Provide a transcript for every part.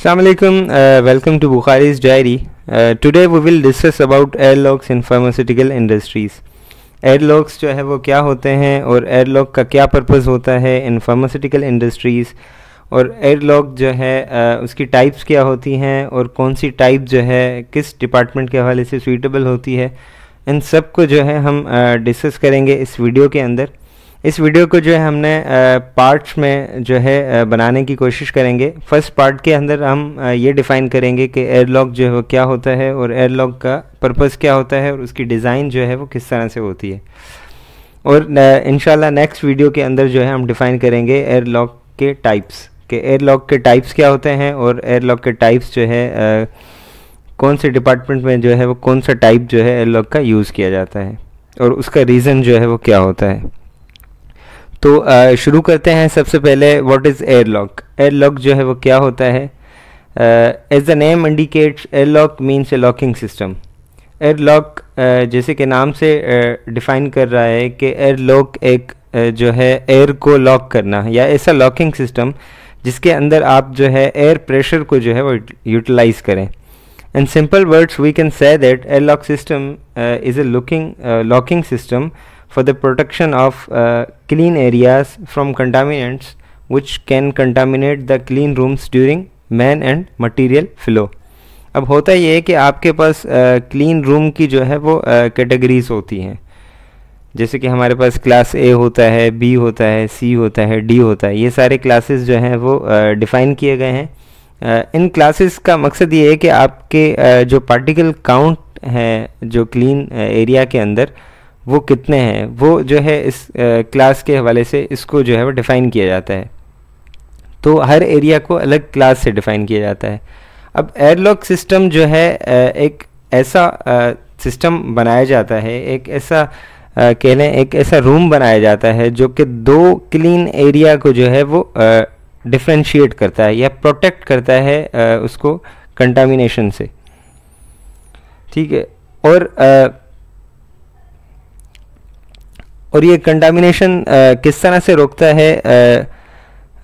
Assalamu alaikum, welcome to Bukhari's Diary. Today we will discuss about airlocks in pharmaceutical industries. एयरलॉक्स जो है वो क्या होते हैं और एयरलॉक का क्या पर्पस होता है इन फार्मास्यूटिकल इंडस्ट्रीज़, और एयरलॉक जो है उसकी टाइप्स क्या होती हैं और कौन सी टाइप जो है किस डिपार्टमेंट के हवाले से सूटेबल होती है, इन सब को जो है हम डिस्कस करेंगे इस वीडियो के अंदर। इस वीडियो को जो है हमने पार्ट्स में जो है बनाने की कोशिश करेंगे। फर्स्ट पार्ट के अंदर हम ये डिफ़ाइन करेंगे कि एयरलॉक जो है वो क्या होता है और एयरलॉक का पर्पस क्या होता है और उसकी डिज़ाइन जो है वो किस तरह से होती है। और इंशाल्लाह नेक्स्ट वीडियो के अंदर जो है हम डिफ़ाइन करेंगे एयरलॉक के टाइप्स, कि एयरलॉक के टाइप्स क्या होते हैं और एयरलॉक के टाइप्स जो है कौन से डिपार्टमेंट में जो है वो कौन सा टाइप जो है एयरलॉक का यूज़ किया जाता है और उसका रीज़न जो है वो क्या होता है। तो शुरू करते हैं। सबसे पहले व्हाट इज़ एयरलॉक। एयरलॉक जो है वो क्या होता है। As the name indicates, airlock means a locking system. Airlock जैसे कि नाम से डिफ़ाइन कर रहा है कि एयरलॉक एक जो है एयर को लॉक करना या ऐसा लॉकिंग सिस्टम जिसके अंदर आप जो है एयर प्रेशर को जो है वो यूटिलाइज़ करें। In simple words we can say that airlock system is a locking system for the protection of clean areas from contaminants which can contaminate the clean rooms during man and material flow। अब होता ये है कि आपके पास clean room की जो है वो कैटेगरीज होती हैं, जैसे कि हमारे पास क्लास ए होता है, बी होता है, सी होता है, डी होता है। ये सारे क्लासेस जो हैं वो डिफ़ाइन किए गए हैं। इन क्लासेस का मकसद ये है कि आपके जो पार्टिकल काउंट है जो क्लीन एरिया के अंदर वो कितने हैं, वो जो है इस क्लास के हवाले से इसको जो है वो डिफ़ाइन किया जाता है। तो हर एरिया को अलग क्लास से डिफ़ाइन किया जाता है। अब एयरलॉक सिस्टम जो है एक ऐसा सिस्टम बनाया जाता है, एक ऐसा कह लें एक ऐसा रूम बनाया जाता है जो कि दो क्लीन एरिया को जो है वो डिफ्रेंशिएट करता है या प्रोटेक्ट करता है उसको कंटामिनेशन से। ठीक है। और ये कंटामिनेशन किस तरह से रोकता है,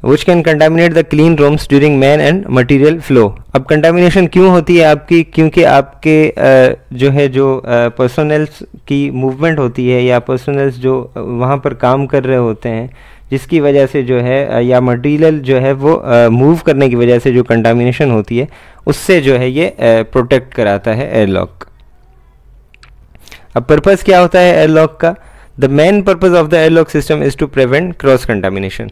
which can contaminate the clean rooms during man and material flow. अब कंटामिनेशन क्यों होती है आपकी, क्योंकि आपके जो पर्सोनल्स की मूवमेंट होती है या पर्सोनल्स जो वहाँ पर काम कर रहे होते हैं, जिसकी वजह से जो है या मटेरियल जो है वो मूव करने की वजह से जो कंटामिनेशन होती है उससे जो है ये प्रोटेक्ट कराता है एयरलॉक। अब पर्पस क्या होता है एयरलॉक का। The main purpose of the airlock system is to prevent cross contamination।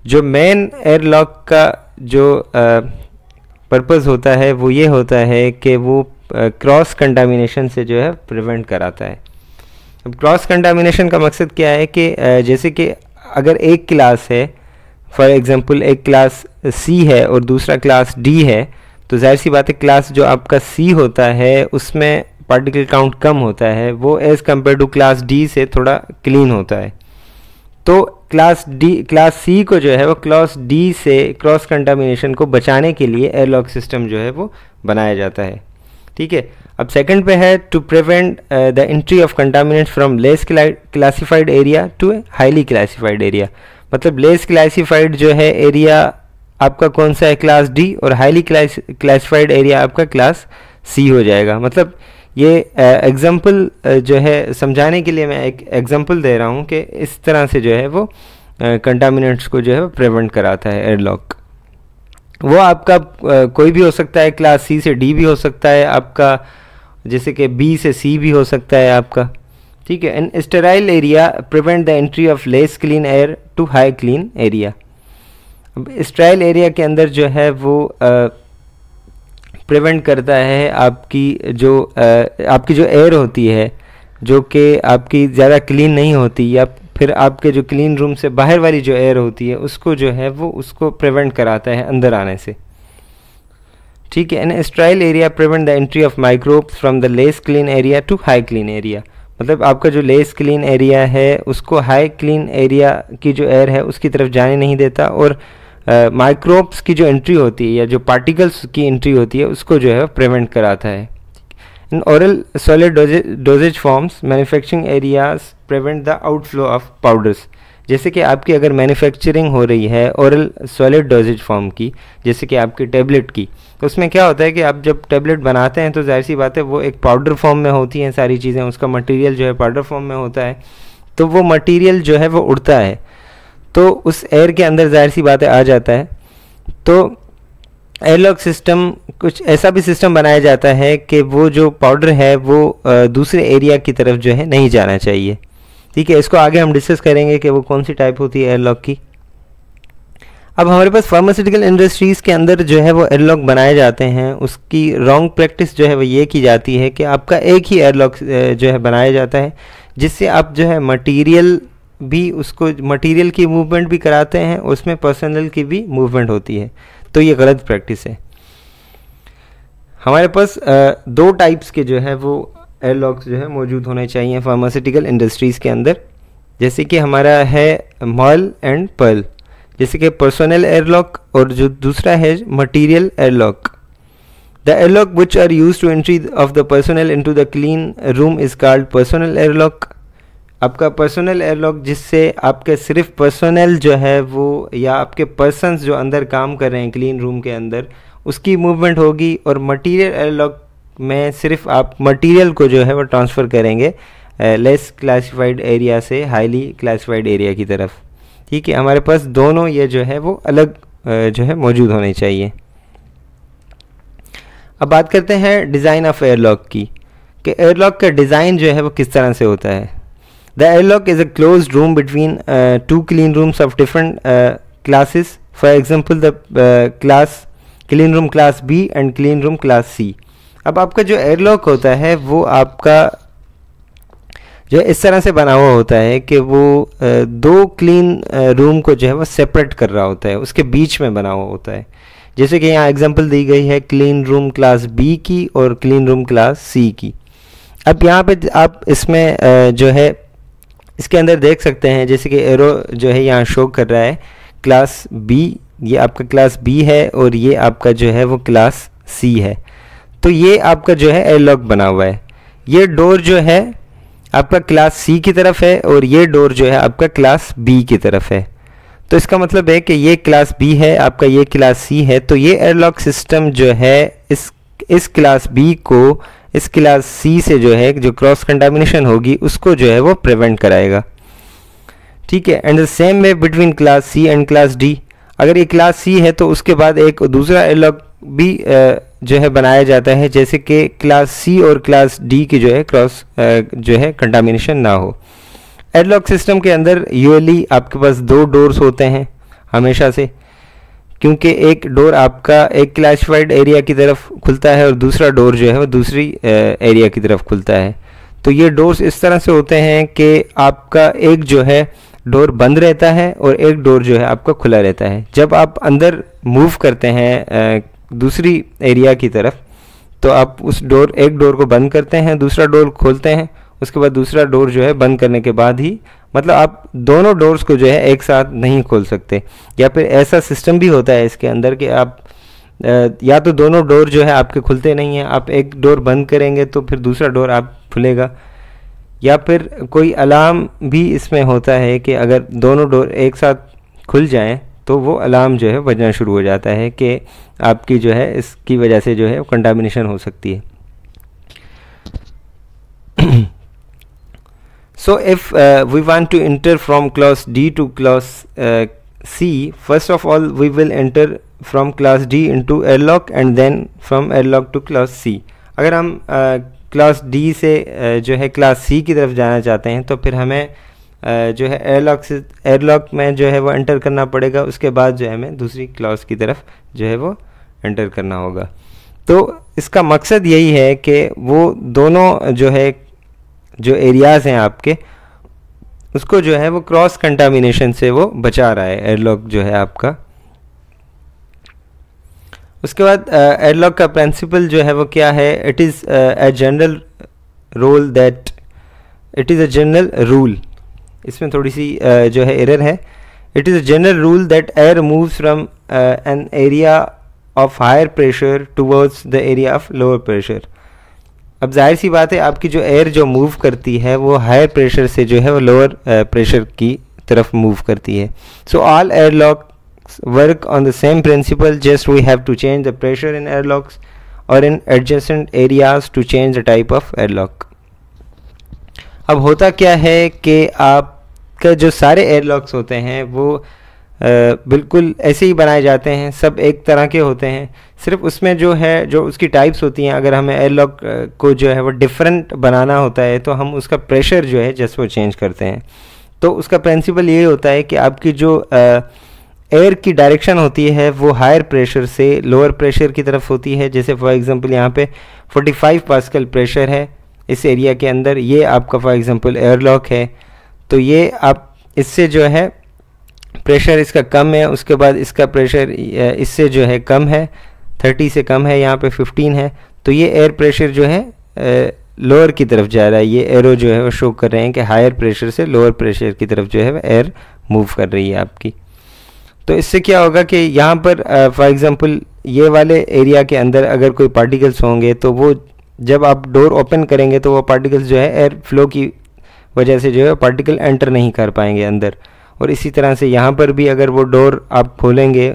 जो मेन एयरलॉक का जो पर्पस होता है वो ये होता है कि वो क्रॉस कंटामिनेशन से जो है प्रिवेंट कराता है। अब क्रॉस कंटामिनेशन का मकसद क्या है कि जैसे कि अगर एक क्लास है, फॉर एग्जांपल एक क्लास सी है और दूसरा क्लास डी है, तो जाहिर सी बात है क्लास जो आपका सी होता है उसमें पार्टिकल काउंट कम होता है, वो as compare to class D से थोड़ा क्लीन होता है। तो क्लास सी को जो है वो क्लास डी से क्रॉस कंटामिनेशन को बचाने के लिए एयरलॉक सिस्टम जो है वो बनाया जाता है। ठीक है। अब सेकंड पे है to prevent the entry of contaminants from less classified area to a highly classified area. मतलब लेस क्लासिफाइड जो है एरिया आपका कौन सा है, क्लास डी, और हाईली क्लासिफाइड एरिया आपका क्लास सी हो जाएगा। मतलब ये एग्जाम्पल जो है समझाने के लिए मैं एक एग्जाम्पल दे रहा हूँ कि इस तरह से जो है वो कंटामिनेंट्स को जो है वो प्रिवेंट कराता है एयरलॉक। वो आपका कोई भी हो सकता है, क्लास सी से डी भी हो सकता है आपका, जैसे कि बी से सी भी हो सकता है आपका। ठीक है। In sterile area prevent the entry of less clean air to high clean area. अब स्टेराइल एरिया के अंदर जो है वो प्रिवेंट करता है आपकी जो एयर होती है जो कि आपकी ज़्यादा क्लीन नहीं होती, या फिर आपके जो क्लीन रूम से बाहर वाली जो एयर होती है उसको जो है वो उसको प्रिवेंट कराता है अंदर आने से। ठीक है। In sterile area prevent the entry of microbes from the less clean area to high clean area. मतलब आपका जो लेस क्लीन एरिया है उसको हाई क्लीन एरिया की जो एयर है उसकी तरफ जाने नहीं देता, और माइक्रोब्स की जो एंट्री होती है या जो पार्टिकल्स की एंट्री होती है उसको जो है प्रिवेंट कराता है। In oral solid dosage forms manufacturing areas prevent the outflow of powders. जैसे कि आपकी अगर मैन्युफैक्चरिंग हो रही है ओरल सॉलिड डोजेज फॉर्म की, जैसे कि आपकी टेबलेट की, तो उसमें क्या होता है कि आप जब टेबलेट बनाते हैं तो जाहिर सी बात है वो एक पाउडर फॉर्म में होती हैं सारी चीज़ें, उसका मटेरियल जो है पाउडर फॉर्म में होता है, तो वो मटेरियल जो है वो उड़ता है, तो उस एयर के अंदर जाहिर सी बात है आ जाता है। तो एयरलॉक सिस्टम, कुछ ऐसा भी सिस्टम बनाया जाता है कि वो जो पाउडर है वो दूसरे एरिया की तरफ जो है नहीं जाना चाहिए। ठीक है, इसको आगे हम डिस्कस करेंगे कि वो कौन सी टाइप होती है एयरलॉक की। अब हमारे पास फार्मास्यूटिकल इंडस्ट्रीज़ के अंदर जो है वो एयरलॉक बनाए जाते हैं, उसकी रॉन्ग प्रैक्टिस जो है वो ये की जाती है कि आपका एक ही एयरलॉक जो है बनाया जाता है, जिससे आप जो है मटेरियल भी, उसको मटेरियल की मूवमेंट भी कराते हैं, उसमें पर्सनल की भी मूवमेंट होती है, तो ये गलत प्रैक्टिस है। हमारे पास दो टाइप्स के जो है वो एयरलॉक्स जो है मौजूद होने चाहिए फार्मास्यूटिकल इंडस्ट्रीज़ के अंदर, जैसे कि हमारा है मॉल एंड पर्ल, जैसे कि पर्सनल एयरलॉक, और जो दूसरा है material airlock. The airlock which are use to entry of the personal into the clean room is called personal airlock. आपका पर्सनल एयरलॉक, जिससे आपके सिर्फ पर्सनल जो है वो या आपके पर्सन्स जो अंदर काम कर रहे हैं क्लीन रूम के अंदर, उसकी मूवमेंट होगी, और मटेरियल एयरलॉक में सिर्फ आप मटेरियल को जो है वो ट्रांसफ़र करेंगे लेस क्लासिफाइड एरिया से हाईली क्लासिफाइड एरिया की तरफ। ठीक है, हमारे पास दोनों ये जो है वो अलग जो है मौजूद होने चाहिए। अब बात करते हैं डिज़ाइन ऑफ एयरलॉक की, कि एयरलॉक का डिज़ाइन जो है वो किस तरह से होता है। The airlock is a closed room between two clean rooms of different classes, for example the class clean room class B and clean room class C. अब आपका जो एयरलॉक होता है वो आपका जो इस तरह से बना हुआ होता है कि वो दो क्लीन रूम को जो है वो सेपरेट कर रहा होता है, उसके बीच में बना हुआ होता है। जैसे कि यहाँ एग्जांपल दी गई है क्लीन रूम क्लास बी की और क्लीन रूम क्लास सी की। अब यहाँ पे आप इसमें जो है इसके अंदर देख सकते हैं, जैसे कि एरो जो है यहाँ शो कर रहा है क्लास बी, ये आपका क्लास बी है और ये आपका जो है वो क्लास सी है। तो ये आपका जो है एयरलॉक बना हुआ है। ये डोर जो है आपका क्लास सी की तरफ है और ये डोर जो है आपका क्लास बी की तरफ है। तो इसका मतलब है कि ये क्लास बी है, आपका ये क्लास सी है, तो ये एयरलॉक सिस्टम जो है इस क्लास बी को इस क्लास सी से जो है जो क्रॉस कंटामिनेशन होगी उसको जो है वो प्रिवेंट कराएगा। ठीक है, and the same way between class C and class D. अगर ये क्लास सी है तो उसके बाद एक दूसरा एयरलॉक भी जो है बनाया जाता है, जैसे कि क्लास सी और क्लास डी की जो है क्रॉस जो है कंटामिनेशन ना हो। एयरलॉक सिस्टम के अंदर यूजुअली आपके पास दो डोर्स होते हैं हमेशा से, क्योंकि एक डोर आपका एक क्लासिफाइड एरिया की तरफ खुलता है और दूसरा डोर जो है वो दूसरी एरिया की तरफ खुलता है। तो ये डोर्स इस तरह से होते हैं कि आपका एक जो है डोर बंद रहता है और एक डोर जो है आपका खुला रहता है। जब आप अंदर मूव करते हैं दूसरी एरिया की तरफ, तो आप उस एक डोर को बंद करते हैं, दूसरा डोर खोलते हैं, उसके बाद दूसरा डोर जो है बंद करने के बाद ही, मतलब आप दोनों डोर्स को जो है एक साथ नहीं खोल सकते। या फिर ऐसा सिस्टम भी होता है इसके अंदर कि आप या तो दोनों डोर जो है आपके खुलते नहीं हैं, आप एक डोर बंद करेंगे तो फिर दूसरा डोर आप खुलेगा, या फिर कोई अलार्म भी इसमें होता है कि अगर दोनों डोर एक साथ खुल जाएं तो वो अलार्म जो है बजना शुरू हो जाता है कि आपकी जो है इसकी वजह से जो है कंटामिनेशन हो सकती है। So if we want to enter from class D to class C, first of all we will enter from class D into airlock and then from airlock to class C. अगर हम class D से जो है class C की तरफ जाना चाहते हैं तो फिर हमें जो है एयरलॉक में जो है वो एंटर करना पड़ेगा, उसके बाद जो है हमें दूसरी क्लास की तरफ जो है वो एंटर करना होगा। तो इसका मकसद यही है कि वो दोनों जो है जो एरियाज़ हैं आपके, उसको जो है वो क्रॉस कंटामिनेशन से वो बचा रहा है एयरलॉक जो है आपका। उसके बाद एयरलॉक का प्रिंसिपल जो है वो क्या है, it is a general rule that it is a general rule, इसमें थोड़ी सी जो है एरर है। It is a general rule that air moves from an area of higher pressure towards the area of lower pressure. अब जाहिर सी बात है आपकी जो एयर जो मूव करती है वो हायर प्रेशर से जो है वो लोअर प्रेशर की तरफ मूव करती है। So all airlock airlocks work on the same principle, just we have to change the pressure in airlocks or in adjacent areas to change the type of airlock. अब होता क्या है कि आपका जो सारे एयरलॉक्स होते हैं वो बिल्कुल ऐसे ही बनाए जाते हैं, सब एक तरह के होते हैं, सिर्फ उसमें जो है जो उसकी टाइप्स होती हैं, अगर हमें एयरलॉक को जो है वो डिफरेंट बनाना होता है तो हम उसका प्रेशर जो है जस्ट वो चेंज करते हैं. तो उसका प्रिंसिपल ये होता है कि आपकी जो एयर की डायरेक्शन होती है वो हायर प्रेशर से लोअर प्रेशर की तरफ होती है. जैसे फॉर एग्जांपल यहाँ पे 45 पास्कल प्रेशर है इस एरिया के अंदर, ये आपका फॉर एग्जांपल एयरलॉक है. तो ये आप इससे जो है प्रेशर इसका कम है, उसके बाद इसका प्रेशर इससे जो है कम है, 30 से कम है, यहाँ पे 15 है. तो ये एयर प्रेशर जो है लोअर की तरफ जा रहा है. ये एरो जो है वो शो कर रहे हैं कि हायर प्रेशर से लोअर प्रेशर की तरफ जो है एयर मूव कर रही है आपकी. तो इससे क्या होगा कि यहाँ पर फॉर एग्जांपल ये वाले एरिया के अंदर अगर कोई पार्टिकल्स होंगे तो वो जब आप डोर ओपन करेंगे तो वो पार्टिकल्स जो है एयर फ्लो की वजह से जो है पार्टिकल एंटर नहीं कर पाएंगे अंदर. और इसी तरह से यहाँ पर भी अगर वो डोर आप खोलेंगे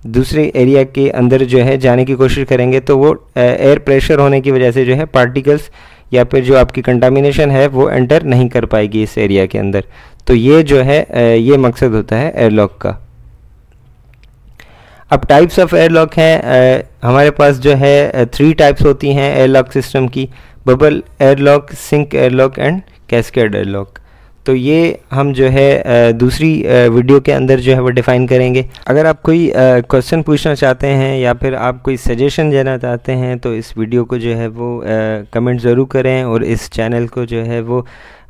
दूसरे एरिया के अंदर जो है जाने की कोशिश करेंगे तो वो एयर प्रेशर होने की वजह से जो है पार्टिकल्स या फिर जो आपकी कंटामिनेशन है वो एंटर नहीं कर पाएगी इस एरिया के अंदर. तो ये जो है ये मकसद होता है एयरलॉक का. अब टाइप्स ऑफ एयरलॉक हैं हमारे पास जो है 3 टाइप्स होती हैं एयरलॉक सिस्टम की, bubble airlock, sink airlock and cascade airlock. तो ये हम जो है दूसरी वीडियो के अंदर जो है वो डिफ़ाइन करेंगे. अगर आप कोई क्वेश्चन पूछना चाहते हैं या फिर आप कोई सजेशन देना चाहते हैं तो इस वीडियो को जो है वो कमेंट ज़रूर करें और इस चैनल को जो है वो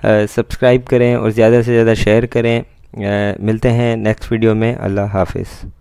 सब्सक्राइब करें और ज़्यादा से ज़्यादा शेयर करें. मिलते हैं नेक्स्ट वीडियो में. अल्लाह हाफिज़.